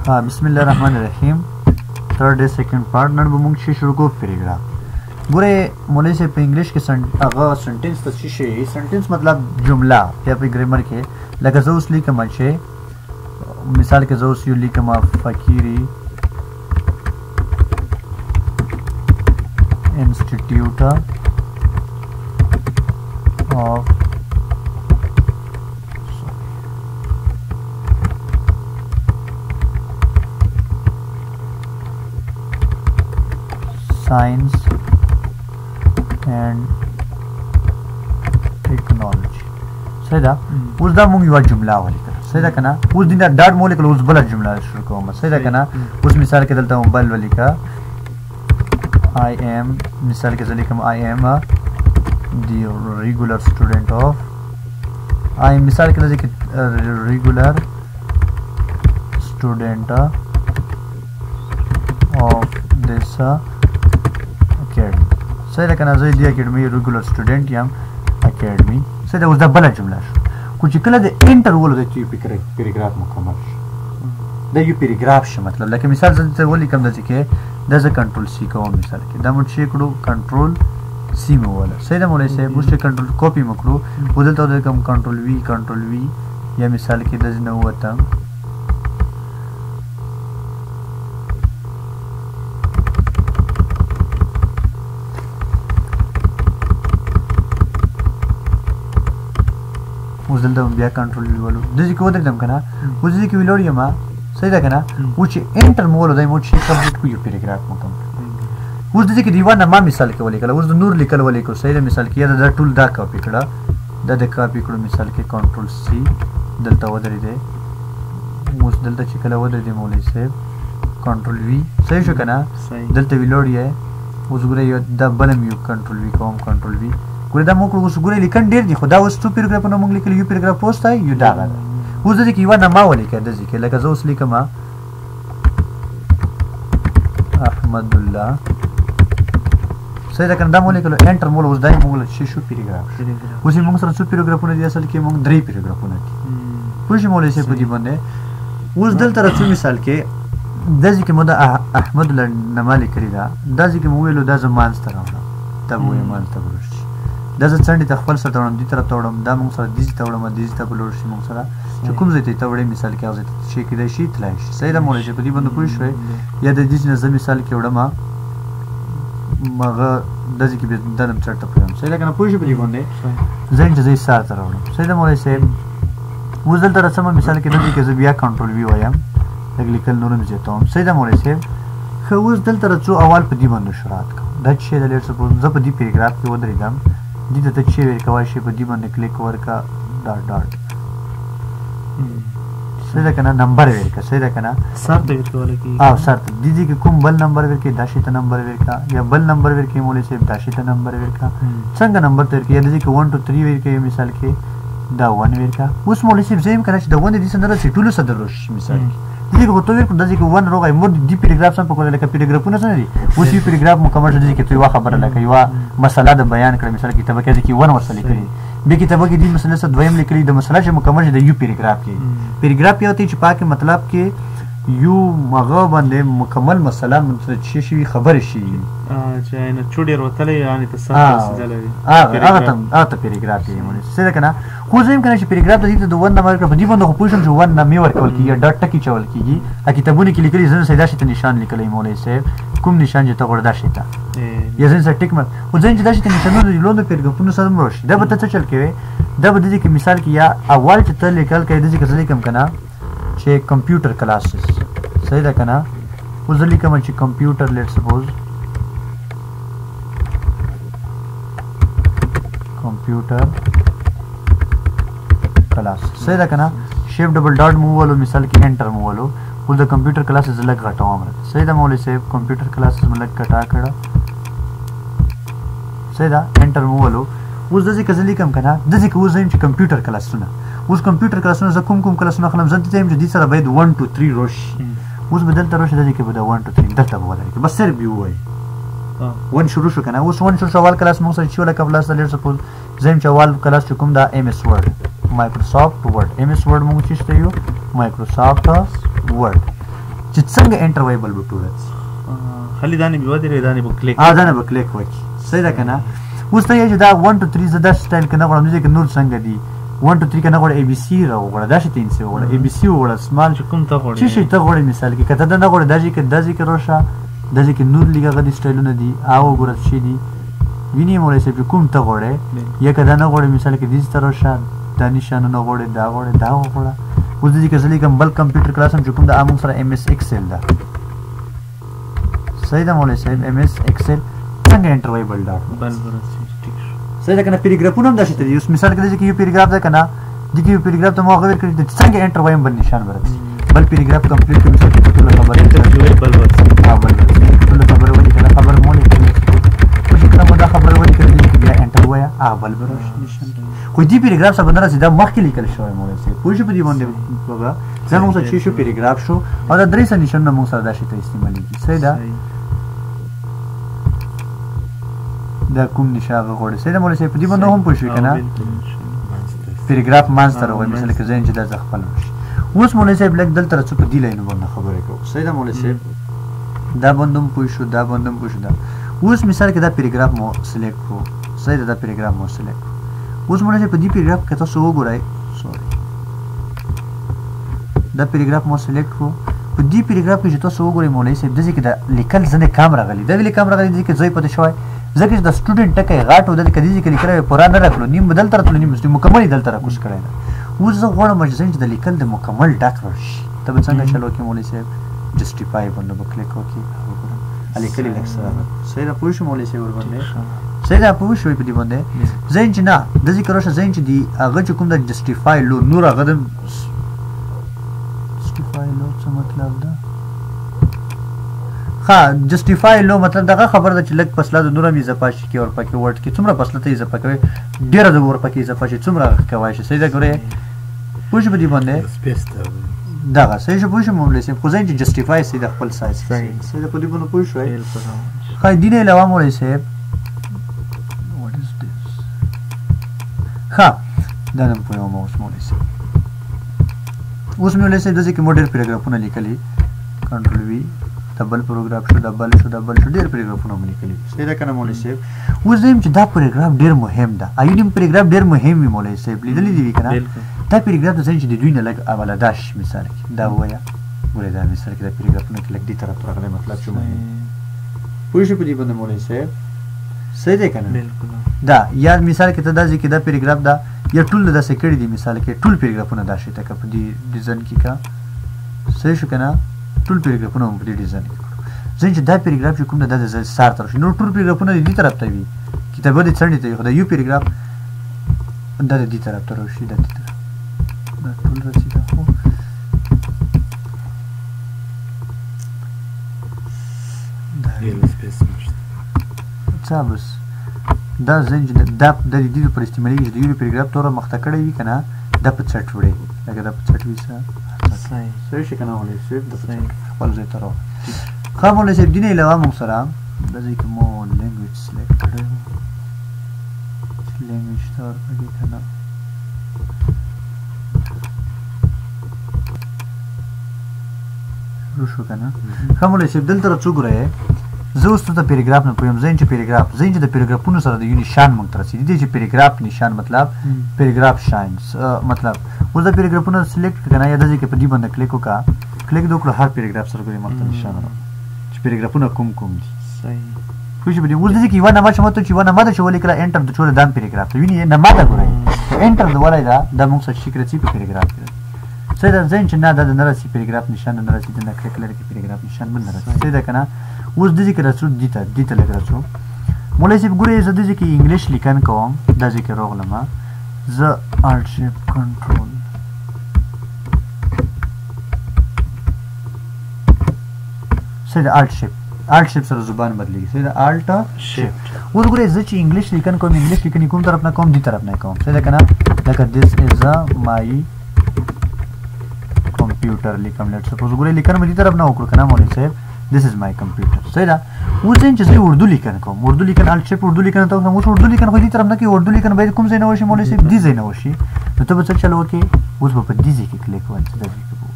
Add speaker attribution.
Speaker 1: हाँ बिस्मिल्लाह रहमान रहीम थर्ड डे सेकंड पार्ट नन बमुंग शी शुरू को पैराग्राफ बुरे मोले से पे इंग्लिश के सेंटेंस तो शी सेंटेंस मतलब जुमला या पे ग्रामर के लगा जो उसली के मचे मिसाल के जो उसली के मा फकीरी institute of science and technology सही दा उस दा मुंग युवा जुमला वाली कर सही दा कना उस दिन दा डाट मोले के उस बला जुमला शुरू को मत सही दा कना उस मिसाल के दलता हूं बल वाली का आई एम मिसाल के जली कम I am the regular student of आई मिसाल के जली रेगुलर स्टूडेंट ऑफ दिस सही रखना जो दिया अकेडमी रेगुलर स्टूडेंट या अकेडमी सही उस बला जुमला कुछ कल दे इंटर वो दे यू पैराग्राफ मुकम्मल दे यू पैराग्राफ श मतलब लेकिन मिसाल से वो लिखम दे के दस कंट्रोल सी को मिसाल के दम शेकड़ो कंट्रोल सी में वाला सही दा मोले से मुझे कंट्रोल कॉपी मकड़ो उधर तो दे कम कंट्रोल वी या मिसाल के दस न हुआ था उस दिन तो बिया कंट्रोल वालो दिस को दम कना उस दिन की विलोडिया मा सही दा कना उच एंटर मोल दai मोच कंप्लीट को यू पैराग्राफ में कम उस दिन की दीवाना मा मिसाल के वाले कला उस नूर लिखल वाले को सही दा मिसाल किया दा टूल दा कॉपी कड़ा दा कॉपी कड़ो मिसाल के कंट्रोल सी दलता वदरी दे उस दलता चिकला वदरी दे मोले से कंट्रोल वी सही शो कना दलता विलोडिया उस गुरे यो दा बलम you control we com control we कुरेदा मोक उस गुरे लिखन डेर दि खुदा उस टू पैराग्राफ न मंगली के यू पैराग्राफ पोस्ट है यू डागा उस दे की वा नमा वाली के दे के लगा जो उसली कमा अहमदुल्लाह सही दा कंदा मोले के एंटर मोल उस दाई मोल शिशु पैराग्राफ उसी मंग सर सु पैराग्राफ ने असल के मंग द्री पैराग्राफ ने कुछ मोले से पुदी बने उस दल तरह से मिसाल के दजी के मोदा अहमदुल्लाह नमा लिखरीदा दजी के मोवेलो दा जमान तरह तब वो मान तब دزه څنډه تخپل سره تړم دي طرف تړم دا موږ سره دي تړم دي ته بلور شي موږ سره چې کوم ځای ته وړي مثال کې اوځي چې کې د شي تلای شي سید مولې چې په دې باندې پوه شوي یا د دې نه مثال کې وړم مغه دزه کې به دنم چرته پوم سید کنه پوه شي په دې باندې ځین چې زې سره تړم سید مولې سه وزل تر سم مثال کې دزه کې بیا کنټرول وی وایم لیکل نورم زیاتوم سید مولې سه خو وزل تر څو اول په دې باندې شرات کوم دا چې د لیر سپوز زه په دې پیراګراف کې ودرېدم دي ته چې ور کوي شي په دې باندې کلیک ورکا ډاټ سیده کنه نمبر ورکا سیده کنه
Speaker 2: سر ته ورکول کی
Speaker 1: او سر دي دي کوم بل نمبر ورکې داشي ته نمبر ورکا یا بل نمبر ورکې مولې سه داشي ته نمبر ورکا څنګه نمبر تر کې دي کې 1 2 3 ورکې مثال کې دا 1 ورکا اوس مولې سه زم کنه چې دا 1 دي سندره چې ټول سره دروش مثال دي کو تو ورکو دځي کې 1 روغای مور دي پیراګراف سم په کوله کې پیراګرافونه څه دي اوس یو پیراګراف مکمل دي کې تو خبره لکه یو مسله د بیان کړم مثال کې تبکه دي کې 1 ورسره لیکلي به کې تبکه دي مسله څه دویم لیکلي د مسله چې مکمل دي یو پیراګراف کې پیراګراف یو ته چې پاکه مطلب کې یو مغه باندې مکمل مسله مطلب شي خبر شي
Speaker 2: چې نه چوډیر وتلې یعنی تصادف زلوي
Speaker 1: هغه پیراګراف یې مونږ سره کنه خو زم کنه چې پیراګراف د دې د 1 نمبر په دې باندې خو پوښتنه چې 1 نمبر ورکول کیږي ډاټ ټکی چول کیږي کتابونه کې لیکلي زنه سیدا شته نشان لیکلي مولې سه کوم نشان چې ته وردا شته یا زنه سره ټیک مت او زنه چې دا شته نشانونه د لوند پیراګرافونو سره مرشي دا به ته چل کوي دا به دې کې مثال کې یا اول چې ته لیکل کوي دې کې څه لیکم کنه چې کمپیوټر کلاسز صحیح ده کنه وزلی کوم چې کمپیوټر لیټس سپوز کمپیوټر کلاس صحیح ده کنه شیفٹ ډبل ډاټ موولو مثال کې انټر موولو ول د کمپیوټر کلاسز لګ غټوم صحیح ده مولې سیف کمپیوټر کلاسز ملک کټا کړه صحیح ده انټر موولو اوس دځي کزلی کوم کنه دځي کو زم چې کمپیوټر کلاسونه اوس کمپیوټر کلاسونه ز کوم کلاسونه خلم زنت ته چې دې سره باید 1 2 3 روش اوس بدل تر روش دځي کې به 1 2 3 دلته وایي بس سر بي وایي ون شروع شو کنه اوس ون شروع اول کلاس موږ سره چې ولا کلاس لر سپوز زم چې اول کلاس کوم دا ام اس ورډ مایکروسافټ ورډ ام اس ورډ موږ چې یو مایکروسافټ ورډ چې څنګه انټر وایبل به ټول
Speaker 2: خالي دانه به ودی دانه به کلیک
Speaker 1: دا نه به کلیک وکړي صحیح ده کنه اوس ته یې دا 1 2 3 زدا سټایل کنه غواړم چې نور څنګه دي 1 2 3 کنه غواړم اي بي سي راوړم دا شي 300 وړم اي بي سي وړم سمال
Speaker 2: چې کوم ته غواړم
Speaker 1: چې شي ته غواړم مثال کې کته نه غواړم داجی کې روشا داجی کې نور لګا غدي سټایلونه دي او ګورت شي دي ویني مولې چې کوم ته غواړم یا کده نه غواړم مثال کې دې ستاره روشا د نشانه نه غواړم دا غواړم اوس دې کې ځلې کوم بل کمپیوټر کلاس هم چې کوم د امون سره ام اس ایکسل ده صحیح ده مولې صاحب ام اس ایکسل څنګه انټر وایبل ډاټ
Speaker 2: بل ورسې ټیک شو
Speaker 1: صحیح ده کنه پیراګرافونه هم داسې دي اوس مثال کې چې یو پیراګراف ده کنه د یو پیراګراف ته مو غوړ کړی چې څنګه انټر وایبل نشان ورته بل پیراګراف کمپلیټ کړئ مثال کې ټول خبره
Speaker 2: انټر بل ورسې
Speaker 1: بل ټول خبره ودی کنه خبر مولې چې کومه دا خبره ودی کړی چې بیا انټر وایا بل نشان خو دې پیراګراف څخه بنره سیده مخکې لیکل شوی مولې چې پوه شو په دې باندې بابا زموږ څه شي پیراګراف شو او دا درې نشان موږ سره دا شي ته استعمالېږي صحیح ده دا کوم نشان غوړي صحیح ده مولې چې په دې باندې هم پوه شو کنه پیراګراف مانستر وایي مثلا کې ځین چې دا خپل شي اوس مولې صاحب لګ دلته څه په دې لاینو باندې خبرې کوو صحیح ده مولې صاحب دا باندې پوه شو دا باندې پوه شو دا اوس مثال کې دا پیراګراف مو سلیکټ کړو صحیح ده دا پیراګراف مو سلیکټ اوس مونږ په دې پیراګراف کې تاسو وګورئ سوري دا پیراګراف مو سلیکټ کړو په دې پیراګراف کې چې تاسو وګورئ مولوی صاحب دغه کې دا لیکل ځنه کام راغلی دا ویل کام راغلی چې ځای پته شوی ځکه چې د سټوډنټ ټکه غاټو د کدي چې لیکل پورا نه راکلو نیم بدل تر تل نیم مکمل دل تر کوس کړی اوس زه غواړم چې د لیکل د مکمل ډاک راشي ته به څنګه چلو کې مولوی صاحب جسټیفای باندې کلیک وکړئ لیکل لیکسره صحیح ده پوه شو مولوی صاحب ور باندې صحیح ده پوه شوې په دې باندې ځین چې نه د ذکر راشه ځین چې دی هغه چې کوم د جسټیفای لو نور هغه د جسټیفای لو څه مطلب ده ها جسټیفای لو مطلب دغه خبر ده چې لک پسله د نور می اضافه شي کې اور پکې ورډ کې څومره پسله ته اضافه کوي ډیر د ور پکې اضافه شي څومره کوي شي صحیح ده ګوره پوه شو په دې باندې سپیس ته دغه صحیح شو پوه شو مولوی صاحب خو ځین چې جسټیفای سي د خپل سایز صحیح ده په دې باندې پوه شو خای دینه علاوه مولوی صاحب ها دا نن په یو موس مولوی صاحب اوس مولوی صاحب دغه کې موډل پیراګرافونه لیکلي کنټرول وی دبل پروګراف شو دبل ډیر پیراګرافونه مو لیکلي صحیح ده کنه مولوی صاحب اوس زم چې دا پیراګراف ډیر مهم ده ایونیم پیراګراف ډیر مهم وي مولوی صاحب لیدلې دی کنه دا پیراګراف د چې د دوی نه لګ اوله داش مثال کې دا وایا ګوره دا مثال کې دا پیراګرافونه کې لګ دي طرف راغلی مطلب چې مهم پوه شو په دې باندې مولوی صاحب صحیح ده کنه بالکل دا یا مثال کې ته دا ځکه دا پیراګراف دا یا ټول د سکړې دی مثال کې ټول پیراګرافونه دا شي ته په دې ډیزاین کې کا صحیح شو کنه ټول پیراګرافونه په دې ډیزاین کې ځین چې دا پیراګراف چې کوم د سار تر شي نو ټول پیراګرافونه دې طرف ته وي کتابه دې څنډه ته خدای یو پیراګراف دا دې طرف ته راشي دا دې طرف دا ټول رسیدا خو دا یو سپیس بس دا ځین چې دا د دې پر استعمالي چې د یو پیراګراف تور مخته کړی وي کنه دا په چټ وړي اگر دا په چټ وي صحیح شي کنه ولې صحیح د خپل ځای ته راو خاموله چې دینه علاوه مو سره د ځکه مو لینګویج سلیکټ کړو لینګویج تور پکې کنه روشو کنه خاموله چې دلته څو ګره زه اوس ته پیراګراف نه پویم ځین چې د پیراګرافونو سره د یو نشان مونږ تر رسیدي دي چې پیراګراف نشان مطلب پیراګراف شاینز مطلب اوس د پیراګرافونو سلیکټ کنه یا د ځکه په دې باندې کلیک وکړه کلیک وکړه هر پیراګراف سره کوي مطلب نشان چې پیراګرافونه کوم دي صحیح خو چې بده اوس د ځکه یو نه ما چې مته چې ونه ماده شولې کړه انټر د ټول دان پیراګراف ویني نه ماده ګورئ انټر د ولای دا د موږ څه شي کړی په پیراګراف کې صحیح ده ځین چې نه د نرسي پیراګراف نشان نه رسیدي نه کلیک لري کې پیراګراف نشان باندې رسیدي صحیح ده کنه اوس د ذکر رسول دیته لګ رسول مولوی صاحب ګوره زه د ذکر انګلیش لیکن کوم د ذکر راغلم زه الټ شیپ کنټرول صحیح ده الټ شیپ سره زبان بدلیږي صحیح ده الټ شیپ اوس ګوره زه چې انګلیش لیکن کوم انګلیش لیکن کوم طرف نه کوم دی طرف نه کوم صحیح ده کنه لکه this is my computer لیکم لیټ سپوز ګوره لیکن مې دی طرف نه وکړو کنه مولوی صاحب this is my computer صحیح ده اوس چې زه اردو لیکن کوم اردو لیکن الټ شیپ اردو لیکن ته موږ اردو لیکن خو دې طرف نه کې اردو لیکن باید کوم ځای نه وشي مولوی صاحب دې ځای نه وشي نو ته به څه چلو کې اوس په دې ځای کې کلیک وکړئ